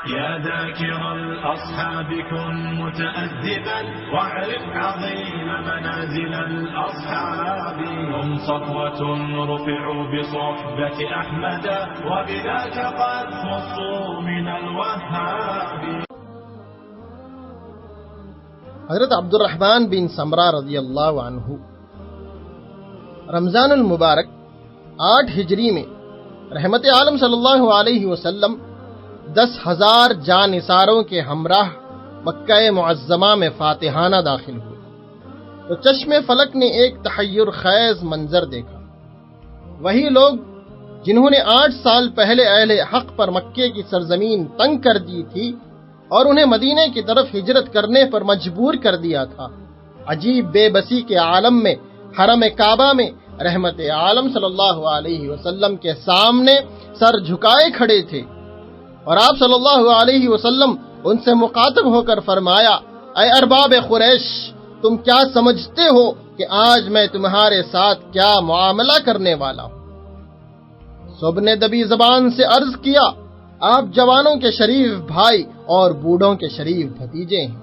يا ذاكر الأصحاب كن متأدبا واعرف عظيم منازل الأصحاب. هم صفوة رفعوا بصحبة أحمد وبذاك قد خصوا من الوهاب. حضرت عبد الرحمن بن سمرہ رضی اللہ عنہ رمضان المبارک 8 ہجری میں رحمت عالم صلی اللہ علیہ وسلم 10,000 جانثاروں کے ہمراہ مکہ معظمہ میں فاتحانہ داخل ہوئے تو چشم فلک نے ایک تحیر خیز منظر دیکھا. وہی لوگ جنہوں نے 8 سال پہلے اہل حق پر مکے کی سرزمین تنگ کر دی تھی اور انہیں مدینے کی طرف ہجرت کرنے پر مجبور کر دیا تھا، عجیب بے بسی کے عالم میں حرم کعبہ میں رحمت عالم صلی اللہ علیہ وسلم کے سامنے سر جھکائے کھڑے تھے، اور آپ صلی اللہ علیہ وسلم ان سے مخاطب ہو کر فرمایا: اے ارباب قریش، تم کیا سمجھتے ہو کہ آج میں تمہارے ساتھ کیا معاملہ کرنے والا ہوں؟ سب نے دبی زبان سے عرض کیا: آپ جوانوں کے شریف بھائی اور بوڑھوں کے شریف بھتیجے ہیں.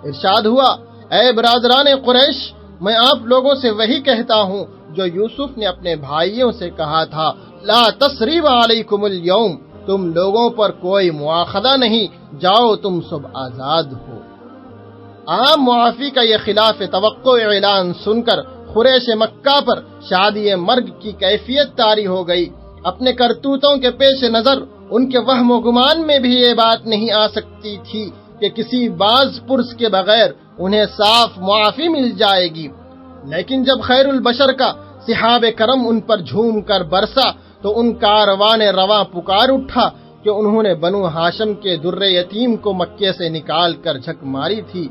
ارشاد ہوا: اے برادران قریش، میں آپ لوگوں سے وہی کہتا ہوں جو یوسف نے اپنے بھائیوں سے کہا تھا، لا تثریب علیکم اليوم، تم لوگوں پر کوئی مواخذہ نہیں، جاؤ تم سب آزاد ہو. عام معافی کا یہ خلاف توقع اعلان سن کر قریش مکہ پر شادی مرگ کی کیفیت طاری ہو گئی. اپنے کرتوتوں کے پیش نظر ان کے وہم و گمان میں بھی یہ بات نہیں آ سکتی تھی کہ کسی باز پرس کے بغیر انہیں صاف معافی مل جائے گی. لیکن جب خیر البشر کا سحاب کرم ان پر جھوم کر برسا تو ان کاروان رواں پکار اٹھا کہ انہوں نے بنو ہاشم کے در یتیم کو مکے سے نکال کر جھک ماری تھی.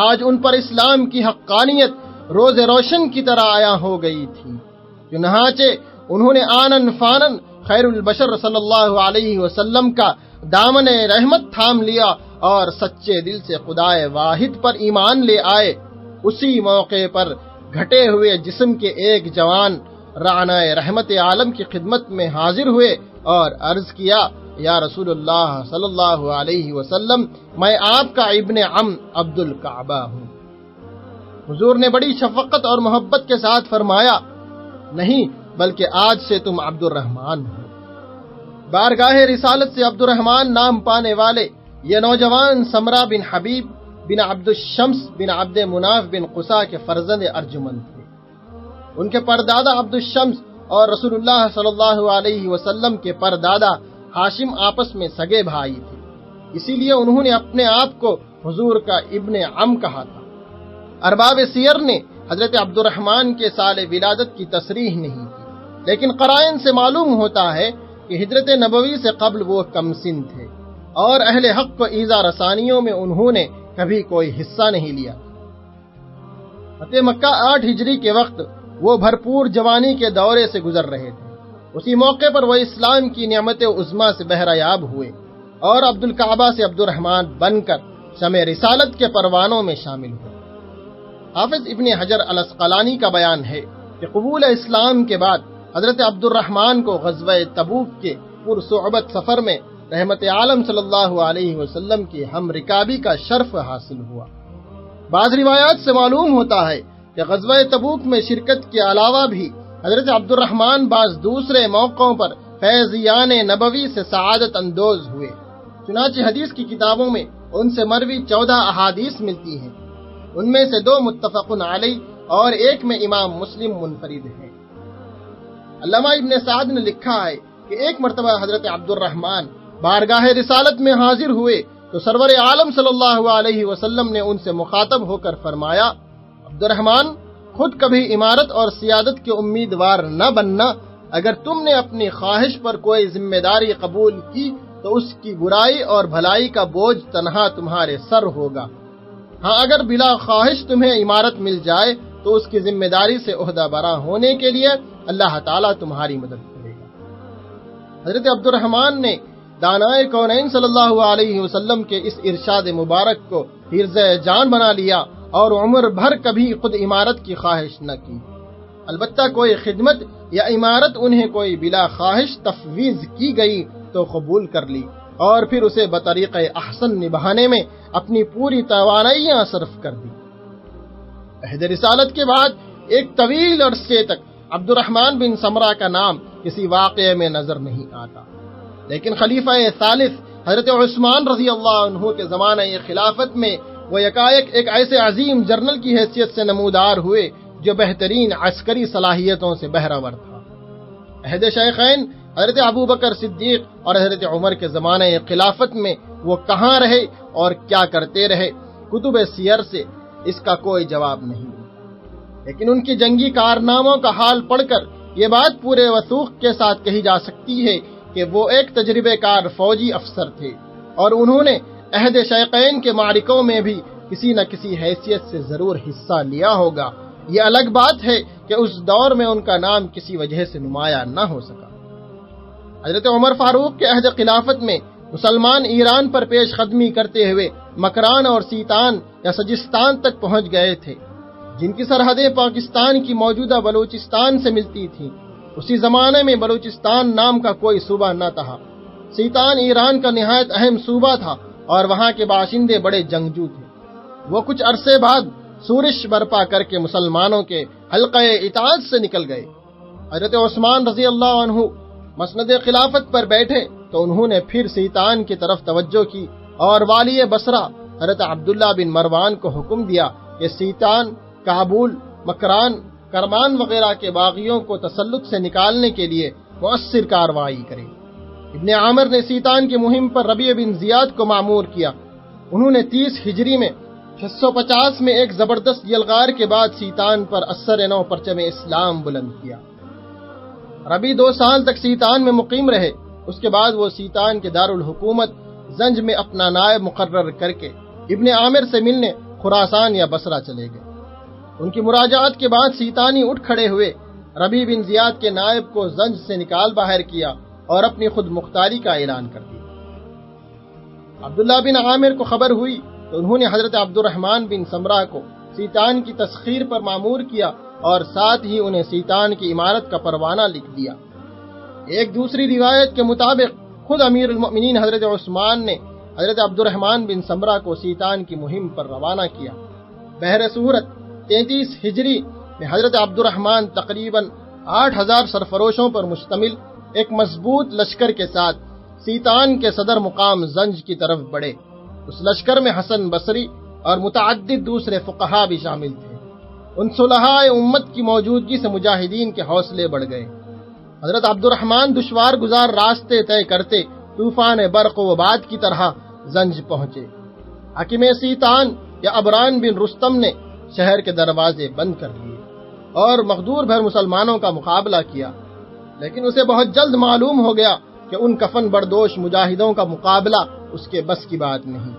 آج ان پر اسلام کی حقانیت روز روشن کی طرح آیا ہو گئی تھی. چنانچہ انہوں نے آنن فانن خیر البشر صلی اللہ علیہ وسلم کا دامن رحمت تھام لیا اور سچے دل سے خدائے واحد پر ایمان لے آئے. اسی موقع پر گھٹے ہوئے جسم کے ایک جوان رعنا رحمت عالم کی خدمت میں حاضر ہوئے اور عرض کیا: یا رسول اللہ صلی اللہ علیہ وسلم، میں آپ کا ابن عم عبد الکعبہ ہوں. حضور نے بڑی شفقت اور محبت کے ساتھ فرمایا: نہیں، بلکہ آج سے تم عبد الرحمن ہو. بارگاہ رسالت سے عبد الرحمن نام پانے والے یہ نوجوان سمرہ بن حبیب بن عبد الشمس بن عبد مناف بن قصا کے فرزند ارجمند تھے. ان کے پردادا عبد الشمس اور رسول اللہ صلی اللہ علیہ وسلم کے پردادا ہاشم آپس میں سگے بھائی تھے، اسی لیے انہوں نے اپنے آپ کو حضور کا ابن عم کہا تھا. ارباب سیر نے حضرت عبد الرحمن کے سال ولادت کی تصریح نہیں کی، لیکن قرائن سے معلوم ہوتا ہے کہ ہجرت نبوی سے قبل وہ کم سن تھے اور اہل حق کو ایذا رسانیوں میں انہوں نے کبھی کوئی حصہ نہیں لیا. فتح مکہ 8 ہجری کے وقت وہ بھرپور جوانی کے دورے سے گزر رہے تھے. اسی موقع پر وہ اسلام کی نعمت عظما سے بہرایاب ہوئے اور عبد الکعبہ سے عبد الرحمن بن کر شمع رسالت کے پروانوں میں شامل ہوئے. حافظ ابن حجر الاسقلانی کا بیان ہے کہ قبول اسلام کے بعد حضرت عبد الرحمن کو غزوہ تبوک کے پرصعوبت سفر میں رحمت عالم صلی اللہ علیہ وسلم کی ہم رکابی کا شرف حاصل ہوا. بعض روایات سے معلوم ہوتا ہے کہ غزوہ تبوک میں شرکت کے علاوہ بھی حضرت عبد الرحمن بعض دوسرے موقعوں پر فیضیان نبوی سے سعادت اندوز ہوئے. چنانچہ حدیث کی کتابوں میں ان سے مروی 14 احادیث ملتی ہیں. ان میں سے 2 متفق علیہ اور ایک میں امام مسلم منفرد ہیں. علامہ ابن سعد نے لکھا ہے کہ ایک مرتبہ حضرت عبد الرحمن بارگاہ رسالت میں حاضر ہوئے تو سرور عالم صلی اللہ علیہ وسلم نے ان سے مخاطب ہو کر فرمایا: عبد الرحمن، خود کبھی امارت اور سیادت کے امیدوار نہ بننا. اگر تم نے اپنی خواہش پر کوئی ذمہ داری قبول کی تو اس کی برائی اور بھلائی کا بوجھ تنہا تمہارے سر ہوگا. ہاں، اگر بلا خواہش تمہیں عمارت مل جائے تو اس کی ذمہ داری سے عہدہ برا ہونے کے لیے اللہ تعالیٰ تمہاری مدد کرے گا. حضرت عبد الرحمن نے دانائے کونین صلی اللہ علیہ وسلم کے اس ارشاد مبارک کو حرز جان بنا لیا اور عمر بھر کبھی خود عمارت کی خواہش نہ کی. البتہ کوئی خدمت یا عمارت انہیں کوئی بلا خواہش تفویض کی گئی تو قبول کر لی اور پھر اسے بطریق احسن نبھانے میں اپنی پوری توانائیاں صرف کر دی۔ عہد رسالت کے بعد ایک طویل عرصے تک عبد الرحمن بن سمرہ کا نام کسی واقعے میں نظر نہیں آتا، لیکن خلیفہ ثالث حضرت عثمان رضی اللہ عنہ کے زمانہ خلافت میں وہ یکایک ایک ایسے عظیم جنرل کی حیثیت سے نمودار ہوئے جو بہترین عسکری صلاحیتوں سے بہرہور تھا۔ عہد شیخین حضرت ابو بکر صدیق اور حضرت عمر کے زمانہ خلافت میں وہ کہاں رہے اور کیا کرتے رہے، کتب سیر سے اس کا کوئی جواب نہیں، لیکن ان کی جنگی کارناموں کا حال پڑھ کر یہ بات پورے وثوق کے ساتھ کہی جا سکتی ہے کہ وہ ایک تجربے کار فوجی افسر تھے، اور انہوں نے عہد شیخین کے معرکوں میں بھی کسی نہ کسی حیثیت سے ضرور حصہ لیا ہوگا۔ یہ الگ بات ہے کہ اس دور میں ان کا نام کسی وجہ سے نمایاں نہ ہو سکا۔ حضرت عمر فاروق کے عہد خلافت میں مسلمان ایران پر پیش قدمی کرتے ہوئے مکران اور سیتان یا سجستان تک پہنچ گئے تھے، جن کی سرحدیں پاکستان کی موجودہ بلوچستان سے ملتی تھیں۔ اسی زمانے میں بلوچستان نام کا کوئی صوبہ نہ تھا۔ سیتان ایران کا نہایت اہم صوبہ تھا اور وہاں کے باشندے بڑے جنگجو تھے۔ وہ کچھ عرصے بعد شورش برپا کر کے مسلمانوں کے حلقہ اطاعت سے نکل گئے۔ حضرت عثمان رضی اللہ عنہ مسند خلافت پر بیٹھے تو انہوں نے پھر سیتان کی طرف توجہ کی اور والی بصرہ حضرت عبداللہ بن مروان کو حکم دیا کہ سیتان، کابل، مکران، کرمان وغیرہ کے باغیوں کو تسلط سے نکالنے کے لیے مؤثر کارروائی کرے۔ ابن عامر نے سیتان کی مہم پر ربیع بن زیاد کو مامور کیا۔ انہوں نے 30 ہجری میں 650 میں ایک زبردست یلغار کے بعد سیتان پر اثر نو پرچم اسلام بلند کیا۔ ربیع 2 سال تک سیتان میں مقیم رہے۔ اس کے بعد وہ سیتان کے دارالحکومت زنج میں اپنا نائب مقرر کر کے ابن عامر سے ملنے خراسان یا بصرہ چلے گئے۔ ان کی مراجعات کے بعد سیتانی اٹھ کھڑے ہوئے، ربیع بن زیاد کے نائب کو زنج سے نکال باہر کیا اور اپنی خود مختاری کا اعلان کر دیا۔ عبداللہ بن عامر کو خبر ہوئی تو انہوں نے حضرت عبد الرحمن بن سمرہ کو سیتان کی تسخیر پر مامور کیا اور ساتھ ہی انہیں سیتان کی عمارت کا پروانہ لکھ دیا۔ ایک دوسری روایت کے مطابق خود امیر المؤمنین حضرت عثمان نے حضرت عبد الرحمن بن سمرہ کو سیتان کی مہم پر روانہ کیا۔ بہر صورت 33 ہجری میں حضرت عبد الرحمن تقریباً 8000 سرفروشوں پر مشتمل ایک مضبوط لشکر کے ساتھ سیتان کے صدر مقام زنج کی طرف بڑھے۔ اس لشکر میں حسن بصری اور متعدد دوسرے فقہا بھی شامل تھے۔ ان صلحاء امت کی موجودگی سے مجاہدین کے حوصلے بڑھ گئے۔ حضرت عبد الرحمن دشوار گزار راستے طے کرتے طوفان برق و باد کی طرح زنج پہنچے۔ حاکم سیتان یا عبران بن رستم نے شہر کے دروازے بند کر لیے اور مقدور بھر مسلمانوں کا مقابلہ کیا، لیکن اسے بہت جلد معلوم ہو گیا کہ ان کفن بردوش مجاہدوں کا مقابلہ اس کے بس کی بات نہیں۔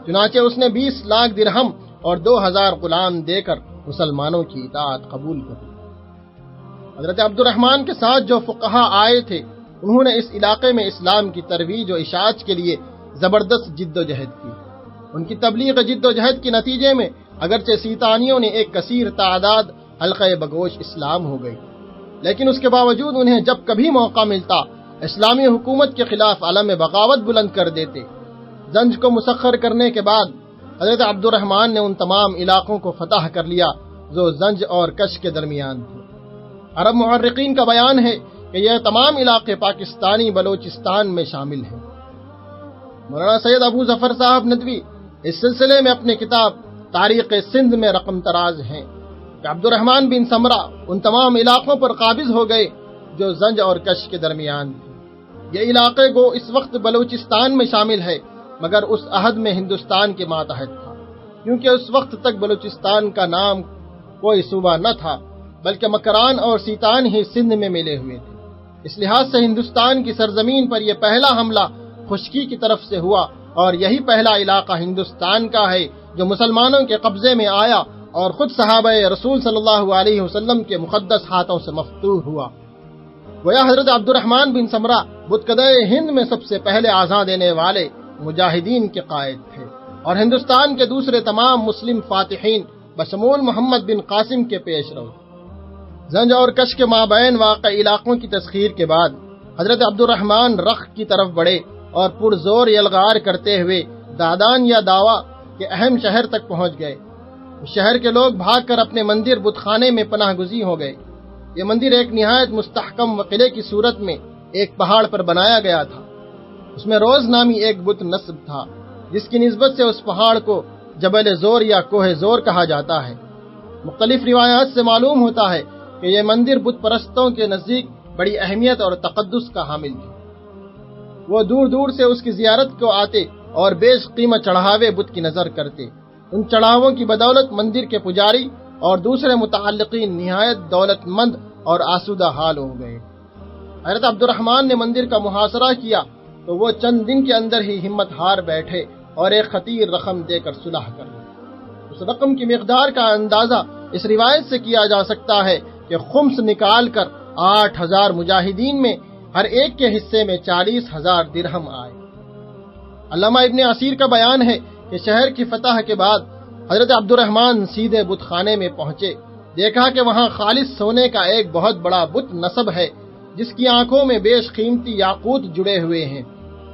چنانچہ اس نے 20 لاکھ درہم اور 2000 غلام دے کر مسلمانوں کی اطاعت قبول کر لی۔ حضرت عبد الرحمن کے ساتھ جو فقہا آئے تھے انہوں نے اس علاقے میں اسلام کی ترویج و اشاعت کے لیے زبردست جد و جہد کی۔ ان کی تبلیغ جد و جہد کے نتیجے میں اگرچہ سیتانیوں نے ایک کثیر تعداد حلقہ بگوش اسلام ہو گئی، لیکن اس کے باوجود انہیں جب کبھی موقع ملتا اسلامی حکومت کے خلاف علم بغاوت بلند کر دیتے۔ زنج کو مسخر کرنے کے بعد حضرت عبد الرحمن نے ان تمام علاقوں کو فتح کر لیا جو زنج اور کش کے درمیان تھے۔ عرب محرقین کا بیان ہے کہ یہ تمام علاقے پاکستانی بلوچستان میں شامل ہیں۔ مولانا سید ابو ظفر صاحب ندوی اس سلسلے میں اپنے کتاب تاریخ سندھ میں رقم تراز ہیں کہ عبد الرحمن بن سمرہ ان تمام علاقوں پر قابض ہو گئے جو زنج اور کش کے درمیان تھے۔ یہ علاقے کو اس وقت بلوچستان میں شامل ہے، مگر اس عہد میں ہندوستان کے ماتحت تھا، کیونکہ اس وقت تک بلوچستان کا نام کوئی صوبہ نہ تھا، بلکہ مکران اور سیتان ہی سندھ میں ملے ہوئے تھے۔ اس لحاظ سے ہندوستان کی سرزمین پر یہ پہلا حملہ خشکی کی طرف سے ہوا، اور یہی پہلا علاقہ ہندوستان کا ہے جو مسلمانوں کے قبضے میں آیا اور خود صحابہ رسول صلی اللہ علیہ وسلم کے مقدس ہاتھوں سے مفتوح ہوا۔ گویا حضرت عبد الرحمن بن سمرہ بتکدہ ہند میں سب سے پہلے آزاد دینے والے مجاہدین کے قائد تھے، اور ہندوستان کے دوسرے تمام مسلم فاتحین بشمول محمد بن قاسم کے پیش رو۔ زنج اور کش کے مابین واقع علاقوں کی تسخیر کے بعد حضرت عبد الرحمن رخ کی طرف بڑھے اور پرزور یلغار کرتے ہوئے دادان یا داوا کے اہم شہر تک پہنچ گئے۔ شہر کے لوگ بھاگ کر اپنے مندر بت خانے میں پناہ گزین ہو گئے۔ یہ مندر ایک نہایت مستحکم قلعے کی صورت میں ایک پہاڑ پر بنایا گیا تھا۔ اس میں روز نامی ایک بت نصب تھا، جس کی نسبت سے اس پہاڑ کو جبل زور یا کوہ زور کہا جاتا ہے۔ مختلف روایات سے معلوم ہوتا ہے کہ یہ مندر بت پرستوں کے نزدیک بڑی اہمیت اور تقدس کا حامل تھی۔ وہ دور دور سے اس کی زیارت کو آتے اور بیش قیمت چڑھاوے بت کی نظر کرتے۔ ان چڑھاووں کی بدولت مندر کے پجاری اور دوسرے متعلقین نہایت دولت مند اور آسودہ حال ہو گئے۔ حضرت عبد الرحمن نے مندر کا محاصرہ کیا تو وہ چند دن کے اندر ہی ہمت ہار بیٹھے اور ایک خطیر رقم دے کر صلح کر لی۔ اس رقم کی مقدار کا اندازہ اس روایت سے کیا جا سکتا ہے کہ خمس نکال کر 8,000 مجاہدین میں ہر ایک کے حصے میں 40,000 درہم آئے۔ علامہ ابن اسیر کا بیان ہے کہ شہر کی فتح کے بعد حضرت عبد الرحمن سیدھے بت خانے میں پہنچے، دیکھا کہ وہاں خالص سونے کا ایک بہت بڑا بت نصب ہے جس کی آنکھوں میں بیش قیمتی یاقوت جڑے ہوئے ہیں۔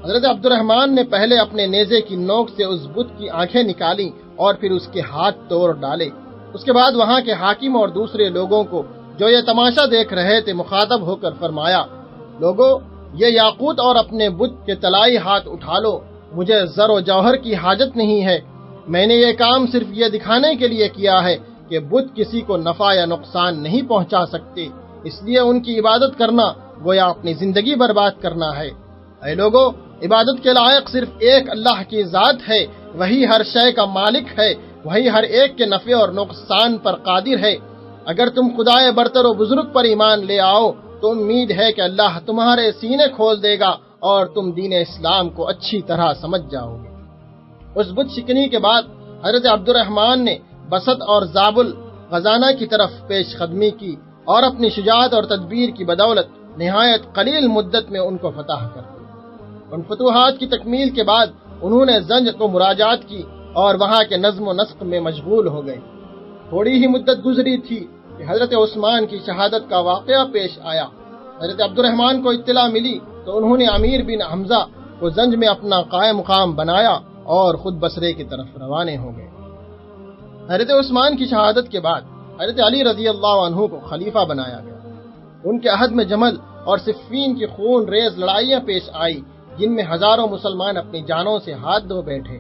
حضرت عبد الرحمن نے پہلے اپنے نیزے کی نوک سے اس بت کی آنکھیں نکالی اور پھر اس کے ہاتھ توڑ ڈالے۔ اس کے بعد وہاں کے حاکم اور دوسرے لوگوں کو جو یہ تماشا دیکھ رہے تھے مخاطب ہو کر فرمایا، لوگو یہ یاقوت اور اپنے بت کے تلائی ہاتھ اٹھا لو، مجھے زر و جوہر کی حاجت نہیں ہے، میں نے یہ کام صرف یہ دکھانے کے لیے کیا ہے کہ بت کسی کو نفع یا نقصان نہیں پہنچا سکتے، اس لیے ان کی عبادت کرنا گویا اپنی زندگی برباد کرنا ہے۔ اے لوگو، عبادت کے لائق صرف ایک اللہ کی ذات ہے، وہی ہر شے کا مالک ہے، وہی ہر ایک کے نفع اور نقصان پر قادر ہے۔ اگر تم خدائے برتر و بزرگ پر ایمان لے آؤ تو امید ہے کہ اللہ تمہارے سینے کھول دے گا اور تم دین اسلام کو اچھی طرح سمجھ جاؤ گے۔ اس بت شکنی کے بعد حضرت عبد الرحمن نے بسط اور زابل غزانہ کی طرف پیش قدمی کی اور اپنی شجاعت اور تدبیر کی بدولت نہایت قلیل مدت میں ان کو فتح کر دیا۔ ان فتوحات کی تکمیل کے بعد انہوں نے زنج کو مراجعت کی اور وہاں کے نظم و نسق میں مشغول ہو گئے۔ تھوڑی ہی مدت گزری تھی کہ حضرت عثمان کی شہادت کا واقعہ پیش آیا۔ حضرت عبد الرحمن کو اطلاع ملی تو انہوں نے امیر بن حمزہ کو زنج میں اپنا قائم مقام بنایا اور خود بصرے کی طرف روانہ ہو گئے۔ حضرت عثمان کی شہادت کے بعد حضرت علی رضی اللہ عنہ کو خلیفہ بنایا گیا۔ ان کے عہد میں جمل اور صفین کی خون ریز لڑائیاں پیش آئی جن میں ہزاروں مسلمان اپنی جانوں سے ہاتھ دھو بیٹھے۔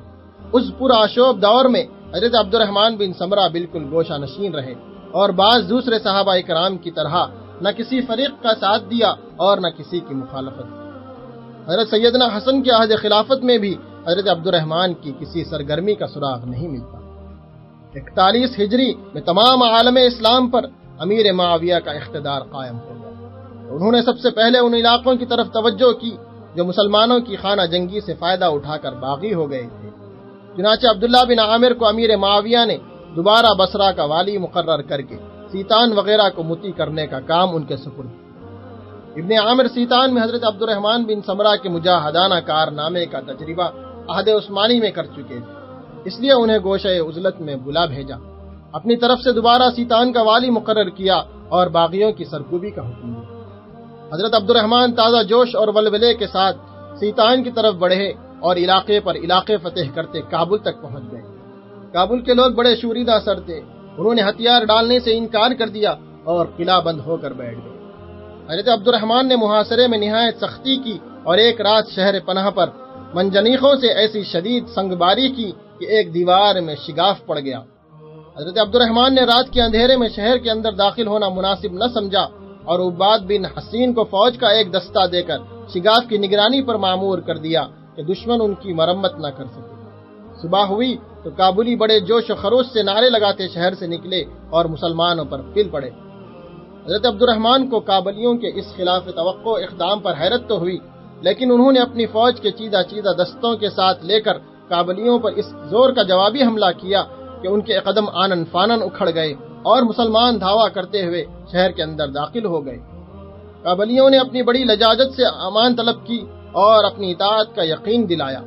اس پرآشوب دور میں حضرت عبد الرحمن بن سمرہ بالکل گوشہ نشین رہے اور بعض دوسرے صحابہ کرام کی طرح نہ کسی فریق کا ساتھ دیا اور نہ کسی کی مخالفت۔ حضرت سیدنا حسن کے عہد خلافت میں بھی حضرت عبد الرحمن کی کسی سرگرمی کا سراغ نہیں ملتا۔ 41 ہجری میں تمام عالم اسلام پر امیر معاویہ کا اقتدار قائم ہو گیا۔ انہوں نے سب سے پہلے ان علاقوں کی طرف توجہ کی جو مسلمانوں کی خانہ جنگی سے فائدہ اٹھا کر باغی ہو گئے تھے۔ چنانچہ عبداللہ بن عامر کو امیر معاویہ نے دوبارہ بصرہ کا والی مقرر کر کے سیتان وغیرہ کو مطیع کرنے کا کام ان کے سپرد کیا۔ ابن عامر سیتان میں حضرت عبد الرحمن بن سمرہ کے مجاہدانہ کارنامے کا تجربہ عہد عثمانی میں کر چکے تھے، اس لیے انہیں گوشہ عزلت میں بلا بھیجا، اپنی طرف سے دوبارہ سیتان کا والی مقرر کیا اور باغیوں کی سرکوبی کا حکم دیا۔ حضرت عبد الرحمن تازہ جوش اور ولولے کے ساتھ سیتان کی طرف بڑھے اور علاقے پر علاقے فتح کرتے کابل تک پہنچ گئے۔ کابل کے لوگ بڑے شوریدہ سر تھے، انہوں نے ہتھیار ڈالنے سے انکار کر دیا اور قلعہ بند ہو کر بیٹھ گئے۔ حضرت عبد الرحمن نے محاصرے میں نہایت سختی کی اور ایک رات شہر پناہ پر منجنیقوں سے ایسی شدید سنگباری کی کہ ایک دیوار میں شگاف پڑ گیا۔ حضرت عبد الرحمن نے رات کے اندھیرے میں شہر کے اندر داخل ہونا مناسب نہ سمجھا اور عباد بن حسین کو فوج کا ایک دستہ دے کر شگاف کی نگرانی پر مامور کر دیا کہ دشمن ان کی مرمت نہ کر سکے۔ صبح ہوئی تو کابلی بڑے جوش و خروش سے نعرے لگاتے شہر سے نکلے اور مسلمانوں پر پھل پڑے۔ حضرت عبد الرحمن کو کابلیوں کے اس خلاف توقع اقدام پر حیرت تو ہوئی، لیکن انہوں نے اپنی فوج کے چیدہ دستوں کے ساتھ لے کر کابلیوں پر اس زور کا جوابی حملہ کیا کہ ان کے قدم آنن فانن اکھڑ گئے اور مسلمان دھاوا کرتے ہوئے شہر کے اندر داخل ہو گئے۔ کابلیوں نے اپنی بڑی لجاجت سے امان طلب کی اور اپنی اطاعت کا یقین دلایا۔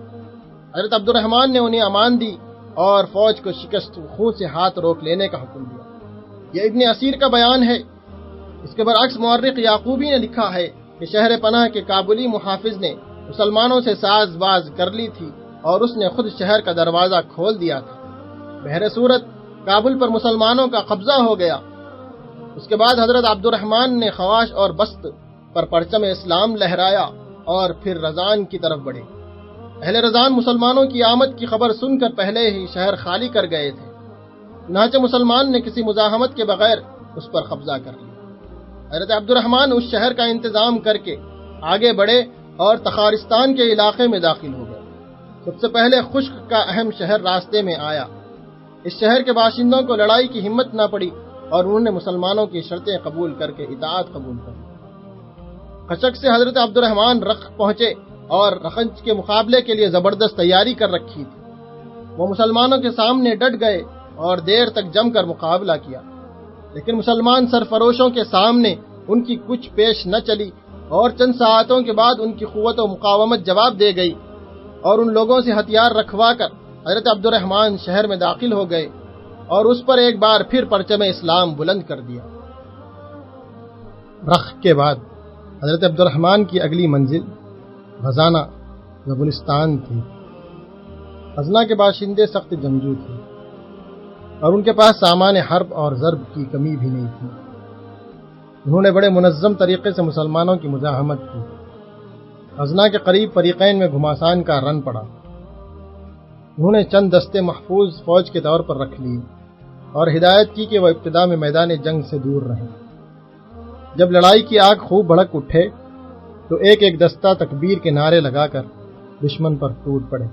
حضرت عبد الرحمن نے انہیں امان دی اور فوج کو شکست خون سے ہاتھ روک لینے کا حکم دیا۔ یہ ابن اسیر کا بیان ہے۔ اس کے برعکس مورخ یعقوبی نے لکھا ہے کہ شہر پناہ کے کابلی محافظ نے مسلمانوں سے ساز باز کر لی تھی اور اس نے خود شہر کا دروازہ کھول دیا تھا۔ بہر صورت کابل پر مسلمانوں کا قبضہ ہو گیا۔ اس کے بعد حضرت عبد الرحمن نے خواش اور بست پر پرچم اسلام لہرایا اور پھر رضان کی طرف بڑھے۔ اہل رضان مسلمانوں کی آمد کی خبر سن کر پہلے ہی شہر خالی کر گئے تھے، چنانچہ مسلمان نے کسی مزاحمت کے بغیر اس پر قبضہ کر لیا۔ حضرت عبد الرحمن اس شہر کا انتظام کر کے آگے بڑھے اور تخارستان کے علاقے میں داخل ہو گئے۔ سب سے پہلے خشک کا اہم شہر راستے میں آیا۔ اس شہر کے باشندوں کو لڑائی کی ہمت نہ پڑی اور انہوں نے مسلمانوں کی شرطیں قبول کر کے اطاعت قبول کر لی۔ خشک سے حضرت عبد الرحمن رخ پہنچے اور رخنج کے مقابلے کے لیے زبردست تیاری کر رکھی تھی۔ وہ مسلمانوں کے سامنے ڈٹ گئے اور دیر تک جم کر مقابلہ کیا، لیکن مسلمان سرفروشوں کے سامنے ان کی کچھ پیش نہ چلی اور چند ساعتوں کے بعد ان کی قوت و مقاومت جواب دے گئی اور ان لوگوں سے ہتھیار رکھوا کر حضرت عبد الرحمن شہر میں داخل ہو گئے اور اس پر ایک بار پھر پرچم اسلام بلند کر دیا۔ رخ کے بعد حضرت عبد الرحمن کی اگلی منزل غزانہ زبلستان تھی۔ غزنہ کے باشندے سخت جنگجو تھے اور ان کے پاس سامان حرب اور ضرب کی کمی بھی نہیں تھی۔ انہوں نے بڑے منظم طریقے سے مسلمانوں کی مزاحمت کی۔ غزنہ کے قریب فریقین میں گھماسان کا رن پڑا۔ انہوں نے چند دستے محفوظ فوج کے طور پر رکھ لی اور ہدایت کی کہ وہ ابتدا میں میدان جنگ سے دور رہیں۔ جب لڑائی کی آگ خوب بھڑک اٹھے تو ایک ایک دستہ تکبیر کے نعرے لگا کر دشمن پر ٹوٹ پڑے۔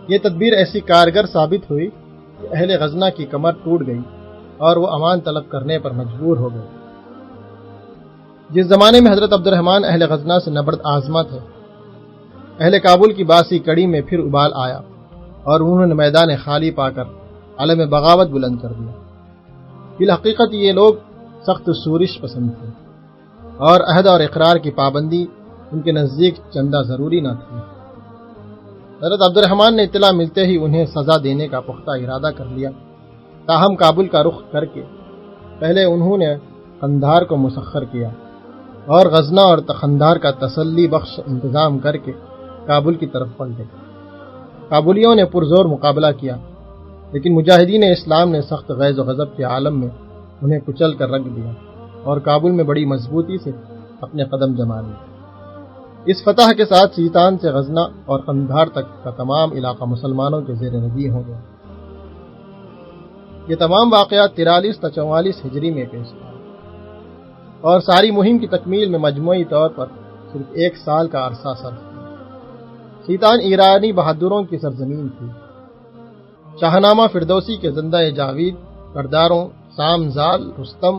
یہ تدبیر ایسی کارگر ثابت ہوئی کہ اہل غزنہ کی کمر ٹوٹ گئی اور وہ امان طلب کرنے پر مجبور ہو گئے۔ جس زمانے میں حضرت عبد الرحمن اہل غزنہ سے نبرد آزما تھے، اہل کابل کی باسی کڑی میں پھر ابال آیا اور انہوں نے میدان خالی پا کر علم بغاوت بلند کر دیا۔ بالحقیقت یہ لوگ سخت سورش پسند تھے اور عہد اور اقرار کی پابندی ان کے نزدیک چندہ ضروری نہ تھی۔ حضرت عبد الرحمن نے اطلاع ملتے ہی انہیں سزا دینے کا پختہ ارادہ کر لیا۔ تاہم کابل کا رخ کر کے پہلے انہوں نے قندھار کو مسخر کیا اور غزنہ اور قندھار کا تسلی بخش انتظام کر کے کابل کی طرف پلٹے۔ کابلیوں نے پرزور مقابلہ کیا، لیکن مجاہدین اسلام نے سخت غیظ و غضب کے عالم میں انہیں کچل کر رکھ دیا اور کابل میں بڑی مضبوطی سے اپنے قدم جما لیے۔ اس فتح کے ساتھ سیتان سے غزنہ اور قندھار تک کا تمام علاقہ مسلمانوں کے زیر نظر ہو گیا۔ یہ تمام واقعات 43 تا 44 ہجری میں پیش آئے اور ساری مہم کی تکمیل میں مجموعی طور پر صرف 1 سال کا عرصہ صرف کیا۔ سیتان ایرانی بہادروں کی سرزمین تھی۔ شاہنامہ فردوسی کے زندہ جاوید، کرداروں سام زال، رستم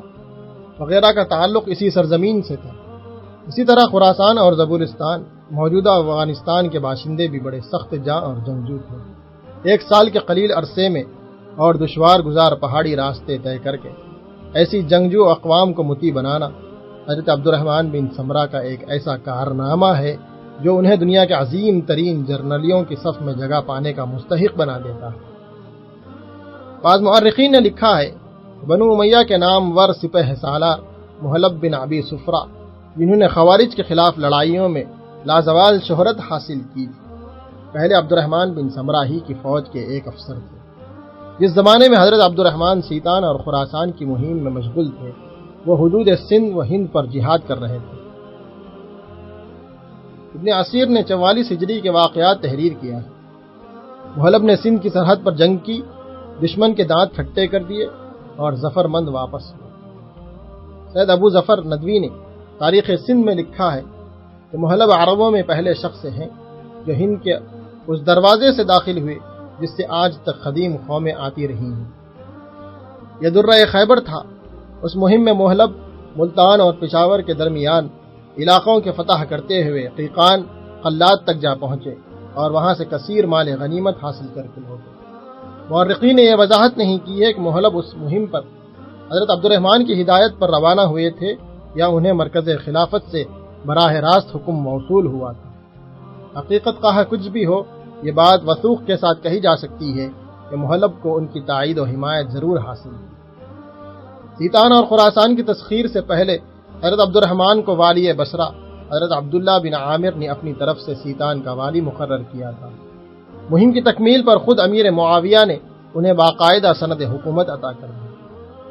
وغیرہ کا تعلق اسی سرزمین سے تھا۔ اسی طرح خراسان اور زبولستان، موجودہ افغانستان کے باشندے بھی بڑے سخت جاں اور جنگجو تھے۔ 1 سال کے قلیل عرصے میں اور دشوار گزار پہاڑی راستے طے کر کے ایسی جنگجو اقوام کو مطیع بنانا حضرت عبد الرحمن بن سمرہ کا ایک ایسا کارنامہ ہے جو انہیں دنیا کے عظیم ترین جرنیلوں کی صف میں جگہ پانے کا مستحق بنا دیتا ہے۔ بعض مؤرخین نے لکھا ہے بنو امیہ کے نامور سپہ سالار محلب بن ابی صفرہ، جنہوں نے خوارج کے خلاف لڑائیوں میں لازوال شہرت حاصل کی تھی، پہلے عبد الرحمن بن سمرہ ہی کی فوج کے ایک افسر تھے۔ جس زمانے میں حضرت عبد الرحمن سیتان اور خراسان کی مہم میں مشغول تھے، وہ حدود سندھ و ہند پر جہاد کر رہے تھے۔ ابن عصیر نے 44 ہجری کے واقعات تحریر کیا ہے۔ محلب نے سندھ کی سرحد پر جنگ کی، دشمن کے دانت کھٹے کر دیے اور ظفر مند واپس ہوئے۔ سید ابو ظفر ندوی نے تاریخ سندھ میں لکھا ہے کہ محلب عربوں میں پہلے شخص ہیں جو ہند کے اس دروازے سے داخل ہوئے جس سے آج تک قدیم قومیں آتی رہی ہیں۔ یہ درہ خیبر تھا۔ اس مہم میں محلب ملتان اور پشاور کے درمیان علاقوں کے فتح کرتے ہوئے قیقان قلات تک جا پہنچے اور وہاں سے کثیر مال غنیمت حاصل کر کے لوٹے۔ مورخین نے یہ وضاحت نہیں کی ہے کہ محلب اس مہم پر حضرت عبد الرحمن کی ہدایت پر روانہ ہوئے تھے یا انہیں مرکز خلافت سے براہ راست حکم موصول ہوا تھا۔ حقیقت خواہ کچھ بھی ہو، یہ بات وثوق کے ساتھ کہی جا سکتی ہے کہ محلب کو ان کی تائید و حمایت ضرور حاصل تھی۔ سیتان اور خراسان کی تسخیر سے پہلے حضرت عبد الرحمن کو والی بصرہ حضرت عبداللہ بن عامر نے اپنی طرف سے سیتان کا والی مقرر کیا تھا۔ مہم کی تکمیل پر خود امیر معاویہ نے انہیں باقاعدہ سند حکومت عطا کر دی۔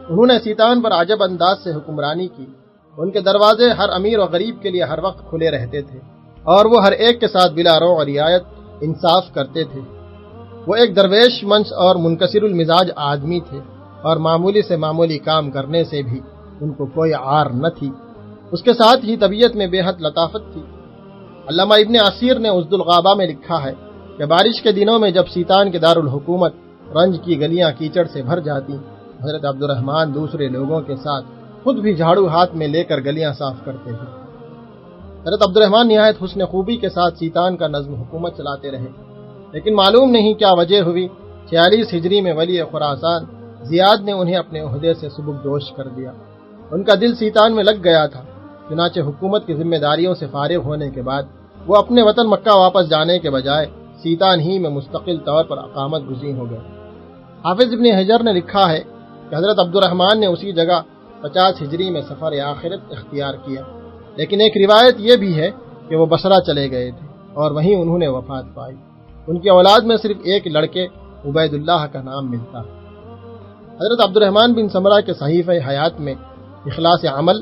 انہوں نے سیتان پر عجب انداز سے حکمرانی کی۔ ان کے دروازے ہر امیر و غریب کے لیے ہر وقت کھلے رہتے تھے اور وہ ہر ایک کے ساتھ بلا رو اور رعایت انصاف کرتے تھے۔ وہ ایک درویش منش اور منکسر المزاج آدمی تھے اور معمولی سے معمولی کام کرنے سے بھی ان کو کوئی عار نہ تھی۔ اس کے ساتھ ہی طبیعت میں بے حد لطافت تھی۔ علامہ ابن عصیر نے عزد الغابہ میں لکھا ہے کہ بارش کے دنوں میں جب سیتان کے دارالحکومت رنج کی گلیاں کیچڑ سے بھر جاتی، حضرت عبد الرحمن دوسرے لوگوں کے ساتھ خود بھی جھاڑو ہاتھ میں لے کر گلیاں صاف کرتے تھے۔ حضرت عبد الرحمن نہایت حسن خوبی کے ساتھ سیتان کا نظم حکومت چلاتے رہے، لیکن معلوم نہیں کیا وجہ ہوئی 46 ہجری میں ولی خراسان زیاد نے انہیں اپنے عہدے سے سبکدوش کر دیا۔ ان کا دل سیتان میں لگ گیا تھا، چنانچہ حکومت کی ذمہ داریوں سے فارغ ہونے کے بعد وہ اپنے وطن مکہ واپس جانے کے بجائے سیتان ہی میں مستقل طور پر اقامت گزین ہو گئے۔ حافظ ابن حجر نے لکھا ہے کہ حضرت عبد الرحمن نے اسی جگہ 50 ہجری میں سفر آخرت اختیار کیا، لیکن ایک روایت یہ بھی ہے کہ وہ بصرہ چلے گئے تھے اور وہیں انہوں نے وفات پائی۔ ان کی اولاد میں صرف ایک لڑکے عبید اللہ کا نام ملتا ہے۔ حضرت عبد الرحمن بن سمرہ کے صحیفہ حیات میں اخلاص عمل،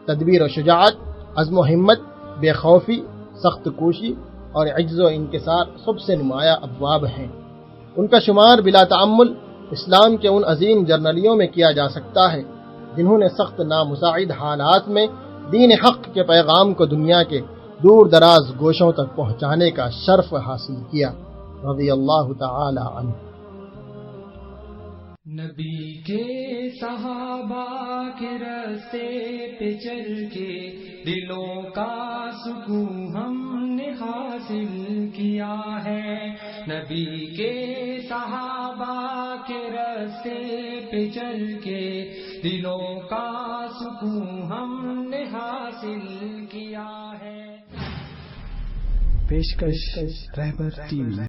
تدبیر و شجاعت، عزم و ہمت، بے خوفی، سخت کوشی اور عجز و انکسار سب سے نمایاں ابواب ہیں۔ ان کا شمار بلا تعمل اسلام کے ان عظیم جرنیلیوں میں کیا جا سکتا ہے جنہوں نے سخت نامساعد حالات میں دین حق کے پیغام کو دنیا کے دور دراز گوشوں تک پہنچانے کا شرف حاصل کیا، رضی اللہ تعالی عنہ۔ نبی کے صحابہ کے راستے پہ چل کے دلوں کا سکون ہم نے حاصل کیا ہے۔ نبی کے صحابہ کے راستے پہ چل کے دلوں کا سکون ہم نے حاصل کیا ہے۔ پیشکش رہبر ٹی وی۔